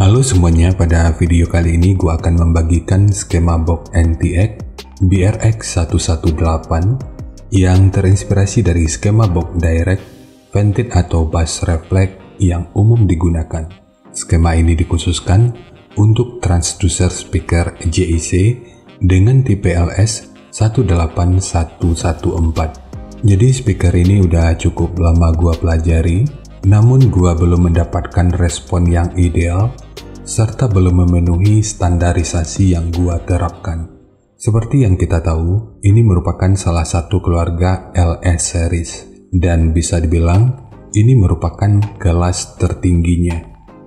Halo semuanya, pada video kali ini gue akan membagikan skema box NTX BRX118 yang terinspirasi dari skema box direct, vented atau bass reflect yang umum digunakan. Skema ini dikhususkan untuk transducer speaker JIC dengan tipe LS18114. Jadi speaker ini udah cukup lama gua pelajari, namun gua belum mendapatkan respon yang ideal serta belum memenuhi standarisasi yang gua terapkan. Seperti yang kita tahu, ini merupakan salah satu keluarga LS series dan bisa dibilang ini merupakan kelas tertingginya.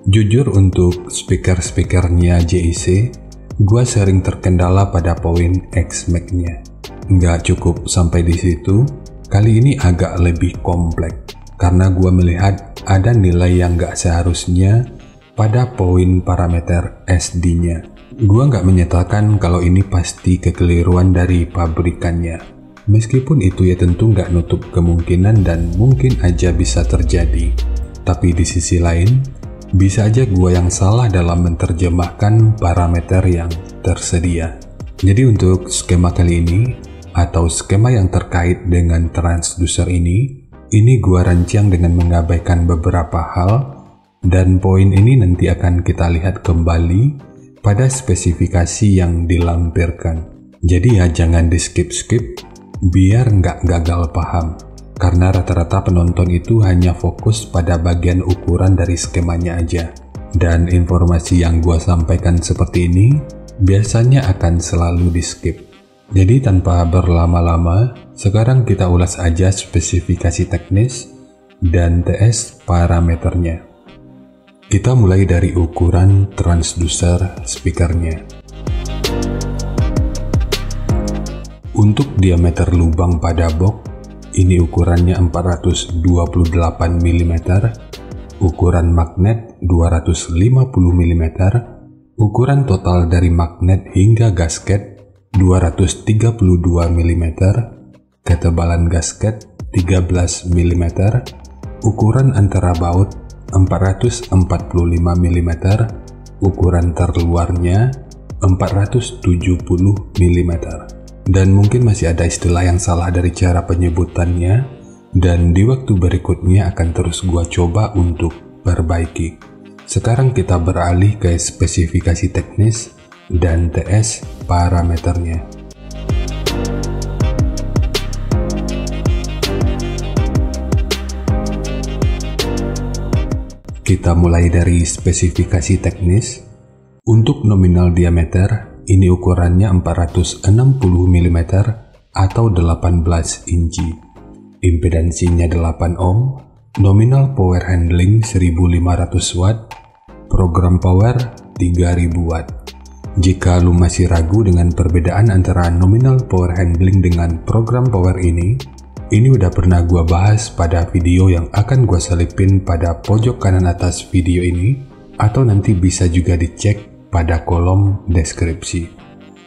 Jujur untuk speaker-speakernya JIC, gua sering terkendala pada poin X-Max-nya. Nggak cukup sampai di situ, kali ini agak lebih kompleks karena gua melihat ada nilai yang nggak seharusnya pada poin parameter SD-nya. Gua nggak menyatakan kalau ini pasti kekeliruan dari pabrikannya. Meskipun itu ya tentu nggak nutup kemungkinan dan mungkin aja bisa terjadi. Tapi di sisi lain, bisa aja gua yang salah dalam menerjemahkan parameter yang tersedia. Jadi untuk skema kali ini, atau skema yang terkait dengan transducer ini gua rancang dengan mengabaikan beberapa hal, dan poin ini nanti akan kita lihat kembali pada spesifikasi yang dilampirkan. Jadi ya jangan di skip-skip biar nggak gagal paham, karena rata-rata penonton itu hanya fokus pada bagian ukuran dari skemanya aja. Dan informasi yang gua sampaikan seperti ini biasanya akan selalu di skip. Jadi tanpa berlama-lama, sekarang kita ulas aja spesifikasi teknis dan TS parameternya. Kita mulai dari ukuran transducer speakernya. Untuk diameter lubang pada box, ini ukurannya 428 mm, ukuran magnet 250 mm, ukuran total dari magnet hingga gasket 232 mm, ketebalan gasket 13 mm, ukuran antara baut 445 mm, ukuran terluarnya 470 mm. Dan mungkin masih ada istilah yang salah dari cara penyebutannya, dan di waktu berikutnya akan terus gua coba untuk perbaiki. Sekarang kita beralih ke spesifikasi teknis dan TS parameternya. Kita mulai dari spesifikasi teknis. Untuk nominal diameter, ini ukurannya 460 mm atau 18 inci. Impedansinya 8 ohm, nominal power handling 1500 watt, program power 3000 watt. Jika lu masih ragu dengan perbedaan antara nominal power handling dengan program power ini udah pernah gua bahas pada video yang akan gua selipin pada pojok kanan atas video ini, atau nanti bisa juga dicek pada kolom deskripsi.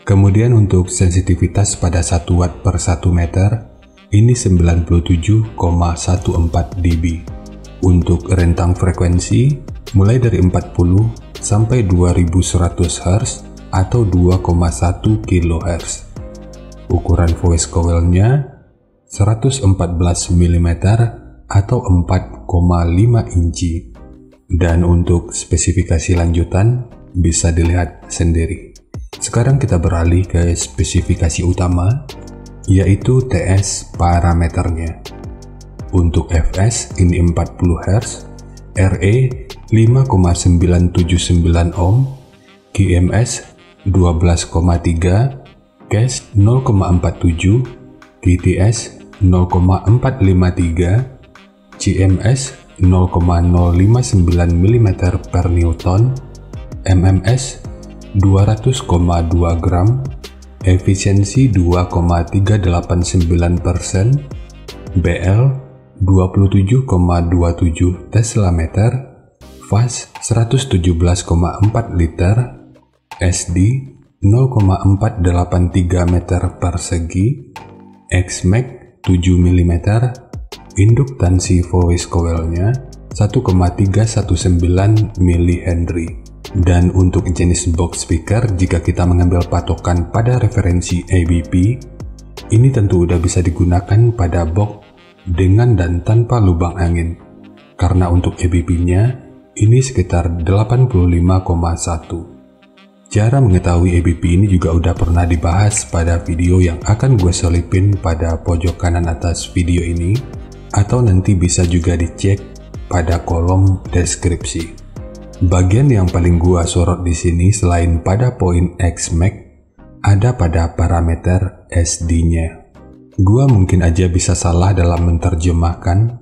Kemudian untuk sensitivitas pada 1 watt per 1 meter, ini 97,14 dB. Untuk rentang frekuensi, mulai dari 40 sampai 2100 Hz atau 2,1 kHz. Ukuran voice coil-nya 114 mm atau 4,5 inci. Dan untuk spesifikasi lanjutan bisa dilihat sendiri. Sekarang kita beralih ke spesifikasi utama, yaitu TS parameternya. Untuk Fs ini 40 Hz, RE 5,979 ohm, QMS 12,3, CAS 0,47, QTS 0,453, CMS 0,059 mm per Newton, MMS 200,2 gram, efisiensi 2,389%, BL 27,27 Tesla meter, fast 117,4 liter, SD 0,483 meter persegi, X-Max 7 mm, induktansi voice coil-nya 1,319 mH. Dan untuk jenis box speaker, jika kita mengambil patokan pada referensi ABP, ini tentu udah bisa digunakan pada box dengan dan tanpa lubang angin. Karena untuk ABP-nya, ini sekitar 85,1. Cara mengetahui ABP ini juga udah pernah dibahas pada video yang akan gue selipin pada pojok kanan atas video ini, atau nanti bisa juga dicek pada kolom deskripsi. Bagian yang paling gua sorot di sini selain pada poin XMAX, ada pada parameter SD-nya. Gua mungkin aja bisa salah dalam menerjemahkan,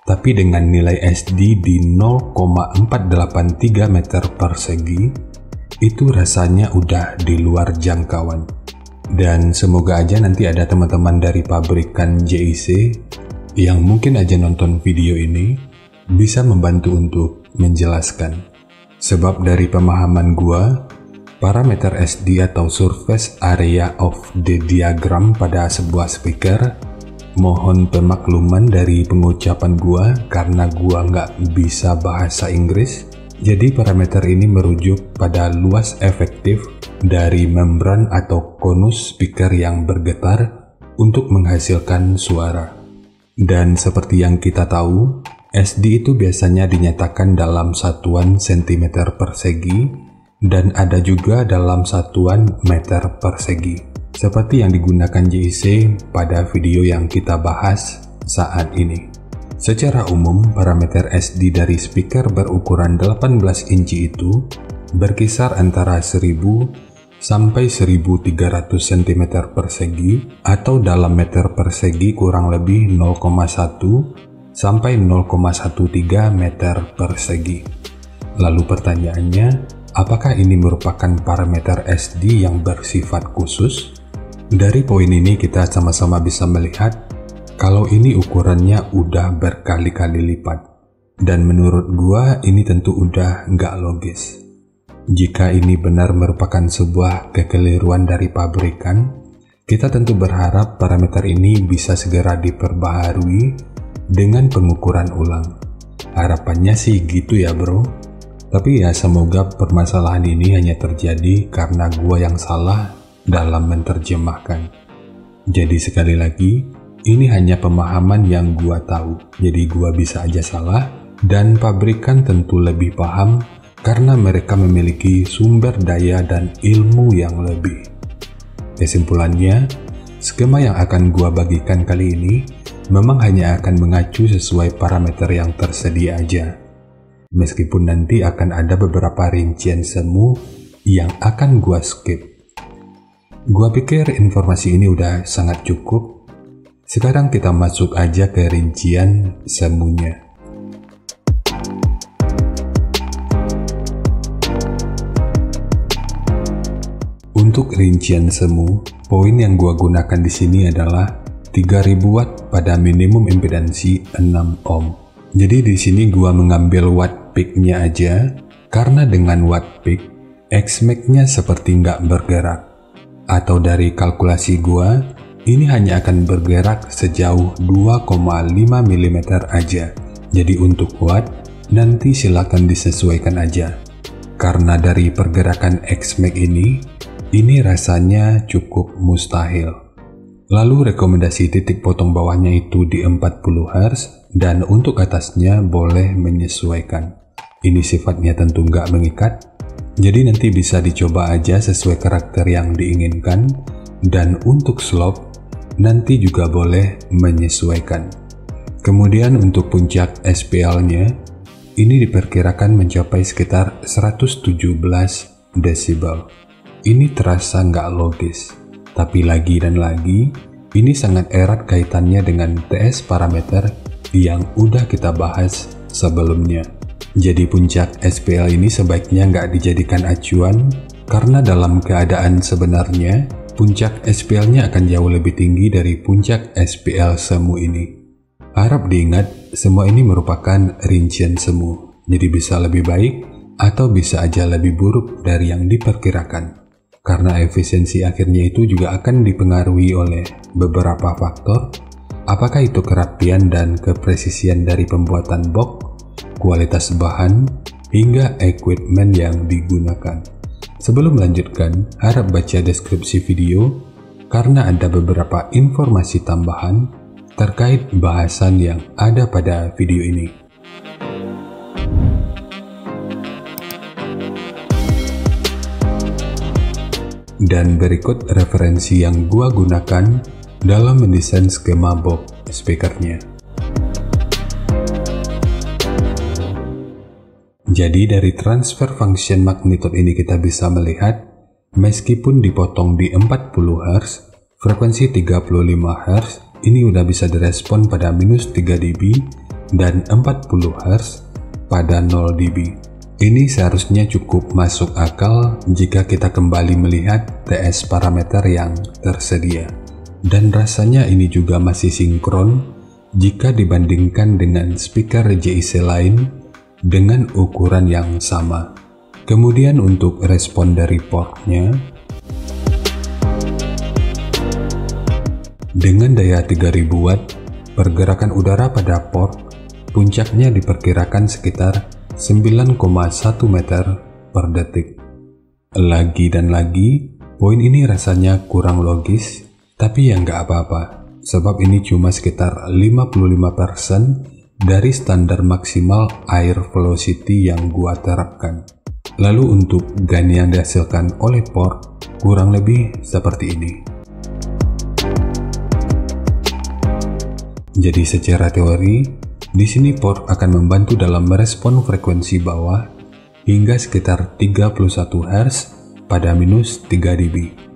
tapi dengan nilai SD di 0,483 meter persegi, itu rasanya udah di luar jangkauan. Dan semoga aja nanti ada teman-teman dari pabrikan JIC yang mungkin aja nonton video ini bisa membantu untuk menjelaskan. Sebab dari pemahaman gua, parameter SD atau surface area of the diagram pada sebuah speaker, mohon pemakluman dari pengucapan gua karena gua nggak bisa bahasa Inggris. Jadi parameter ini merujuk pada luas efektif dari membran atau konus speaker yang bergetar untuk menghasilkan suara. Dan seperti yang kita tahu, SD itu biasanya dinyatakan dalam satuan cm persegi dan ada juga dalam satuan meter persegi, seperti yang digunakan JIC pada video yang kita bahas saat ini. Secara umum, parameter SD dari speaker berukuran 18 inci itu berkisar antara 1000 sampai 1300 cm persegi atau dalam meter persegi kurang lebih 0,1 sampai 0,13 meter persegi. Lalu pertanyaannya, apakah ini merupakan parameter SD yang bersifat khusus? Dari poin ini kita sama-sama bisa melihat kalau ini ukurannya udah berkali-kali lipat. Dan menurut gua ini tentu udah nggak logis. Jika ini benar merupakan sebuah kekeliruan dari pabrikan, kita tentu berharap parameter ini bisa segera diperbaharui dengan pengukuran ulang. Harapannya sih gitu ya bro. Tapi ya semoga permasalahan ini hanya terjadi karena gua yang salah dalam menerjemahkan. Jadi sekali lagi, ini hanya pemahaman yang gua tahu, jadi gua bisa aja salah, dan pabrikan tentu lebih paham karena mereka memiliki sumber daya dan ilmu yang lebih. Kesimpulannya, skema yang akan gua bagikan kali ini memang hanya akan mengacu sesuai parameter yang tersedia aja. Meskipun nanti akan ada beberapa rincian semu yang akan gua skip. Gua pikir informasi ini udah sangat cukup. Sekarang kita masuk aja ke rincian semuanya. Untuk rincian semu, poin yang gua gunakan di sini adalah 3000 watt pada minimum impedansi 6 ohm. Jadi di sini gua mengambil watt peak-nya aja karena dengan watt peak, XMAX-nya seperti nggak bergerak. Atau dari kalkulasi gua, ini hanya akan bergerak sejauh 2,5 mm aja. Jadi untuk watt, nanti silakan disesuaikan aja. Karena dari pergerakan XMAX ini rasanya cukup mustahil. Lalu rekomendasi titik potong bawahnya itu di 40 Hz dan untuk atasnya boleh menyesuaikan. Ini sifatnya tentu nggak mengikat, jadi nanti bisa dicoba aja sesuai karakter yang diinginkan. Dan untuk slope, nanti juga boleh menyesuaikan. Kemudian untuk puncak SPL-nya, ini diperkirakan mencapai sekitar 117 desibel. Ini terasa nggak logis, tapi lagi dan lagi, ini sangat erat kaitannya dengan TS parameter yang udah kita bahas sebelumnya. Jadi puncak SPL ini sebaiknya nggak dijadikan acuan, karena dalam keadaan sebenarnya, puncak SPL-nya akan jauh lebih tinggi dari puncak SPL semu ini. Harap diingat, semua ini merupakan rincian semu, jadi bisa lebih baik atau bisa aja lebih buruk dari yang diperkirakan. Karena efisiensi akhirnya itu juga akan dipengaruhi oleh beberapa faktor, apakah itu kerapian dan kepresisian dari pembuatan box, kualitas bahan, hingga equipment yang digunakan. Sebelum melanjutkan, harap baca deskripsi video karena ada beberapa informasi tambahan terkait bahasan yang ada pada video ini. Dan berikut referensi yang gua gunakan dalam mendesain skema box speakernya. Jadi dari transfer function magnitude ini kita bisa melihat meskipun dipotong di 40 Hz, frekuensi 35 Hz ini udah bisa direspon pada minus 3 dB dan 40 Hz pada 0 dB. Ini seharusnya cukup masuk akal jika kita kembali melihat TS parameter yang tersedia. Dan rasanya ini juga masih sinkron jika dibandingkan dengan speaker JIC lain dengan ukuran yang sama. Kemudian untuk respon dari portnya, dengan daya 3000 watt, pergerakan udara pada port puncaknya diperkirakan sekitar 9,1 meter per detik. Lagi dan lagi, poin ini rasanya kurang logis, tapi ya nggak apa-apa, sebab ini cuma sekitar 55% dari standar maksimal air velocity yang gua terapkan. Lalu untuk gain yang dihasilkan oleh port kurang lebih seperti ini. Jadi secara teori, di sini port akan membantu dalam merespon frekuensi bawah hingga sekitar 31 Hz pada minus 3 dB.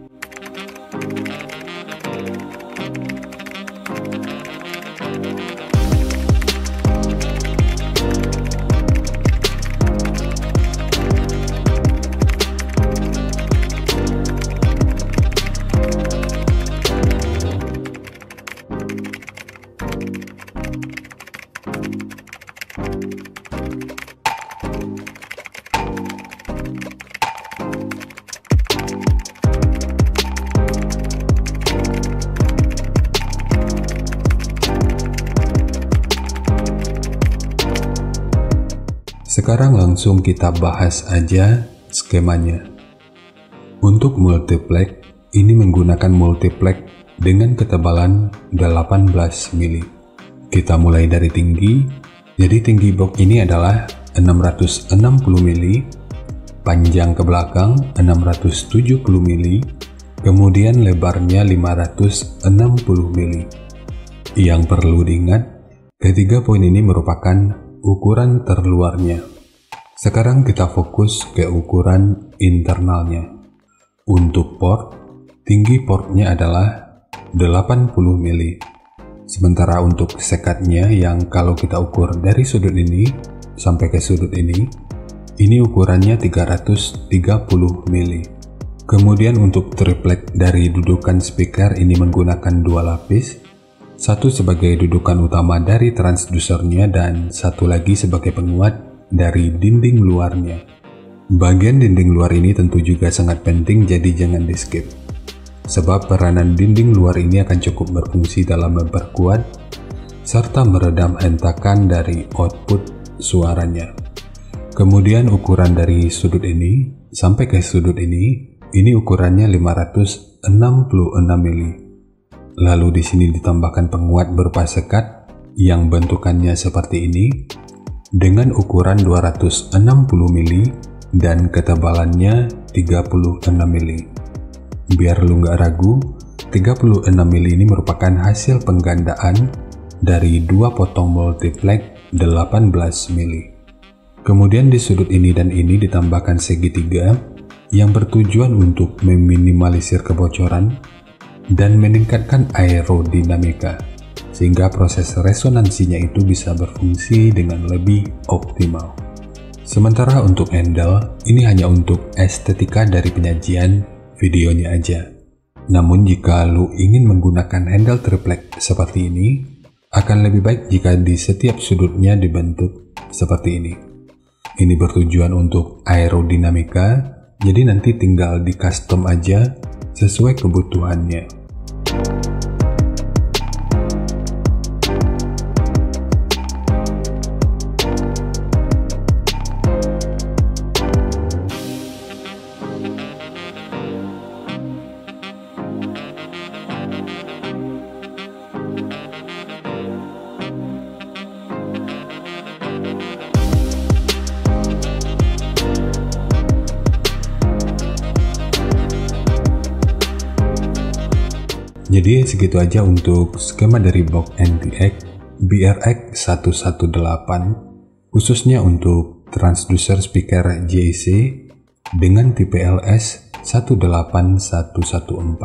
Sekarang langsung kita bahas aja skemanya. Untuk multiplex, ini menggunakan multiplex dengan ketebalan 18 mili. Kita mulai dari tinggi, jadi tinggi box ini adalah 660 mili, panjang ke belakang 670 mili, kemudian lebarnya 560 mili. Yang perlu diingat, ketiga poin ini merupakan ukuran terluarnya. Sekarang kita fokus ke ukuran internalnya. Untuk port, tinggi portnya adalah 80 mili. Sementara untuk sekatnya yang kalau kita ukur dari sudut ini sampai ke sudut ini ukurannya 330 mili. Kemudian untuk triplek dari dudukan speaker ini menggunakan dua lapis. Satu sebagai dudukan utama dari transdusernya dan satu lagi sebagai penguat dari dinding luarnya. Bagian dinding luar ini tentu juga sangat penting, jadi jangan di skip. Sebab peranan dinding luar ini akan cukup berfungsi dalam memperkuat serta meredam hentakan dari output suaranya. Kemudian ukuran dari sudut ini sampai ke sudut ini ukurannya 566 mili. Lalu di sini ditambahkan penguat berupa sekat yang bentukannya seperti ini dengan ukuran 260 mili dan ketebalannya 36 mili. Biar lu nggak ragu, 36 mili ini merupakan hasil penggandaan dari dua potong multiplex 18 mili. Kemudian di sudut ini dan ini ditambahkan segitiga yang bertujuan untuk meminimalisir kebocoran dan meningkatkan aerodinamika, sehingga proses resonansinya itu bisa berfungsi dengan lebih optimal. Sementara untuk handle, ini hanya untuk estetika dari penyajian videonya aja. Namun jika lu ingin menggunakan handle triplek seperti ini, akan lebih baik jika di setiap sudutnya dibentuk seperti ini. Ini bertujuan untuk aerodinamika, jadi nanti tinggal di custom aja sesuai kebutuhannya. Jadi segitu aja untuk skema dari box NTX BRX118, khususnya untuk transducer speaker JC dengan tipe LS18114.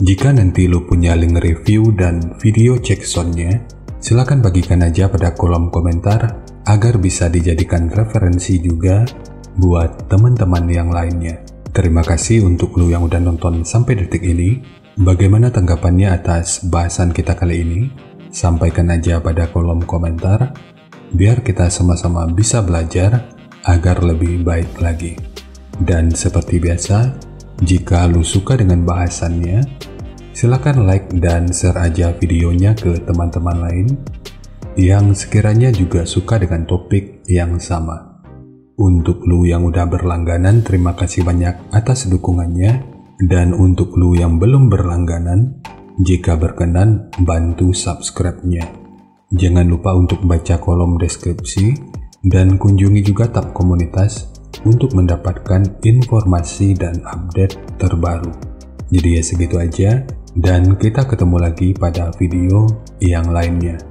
Jika nanti lo punya link review dan video cek soundnya, silahkan bagikan aja pada kolom komentar agar bisa dijadikan referensi juga buat teman-teman yang lainnya. Terima kasih untuk lo yang udah nonton sampai detik ini. Bagaimana tanggapannya atas bahasan kita kali ini? Sampaikan aja pada kolom komentar, biar kita sama-sama bisa belajar agar lebih baik lagi. Dan seperti biasa, jika lu suka dengan bahasannya, silakan like dan share aja videonya ke teman-teman lain yang sekiranya juga suka dengan topik yang sama. Untuk lu yang udah berlangganan, terima kasih banyak atas dukungannya. Dan untuk lu yang belum berlangganan, jika berkenan bantu subscribe-nya. Jangan lupa untuk baca kolom deskripsi dan kunjungi juga tab komunitas untuk mendapatkan informasi dan update terbaru. Jadi ya segitu aja, dan kita ketemu lagi pada video yang lainnya.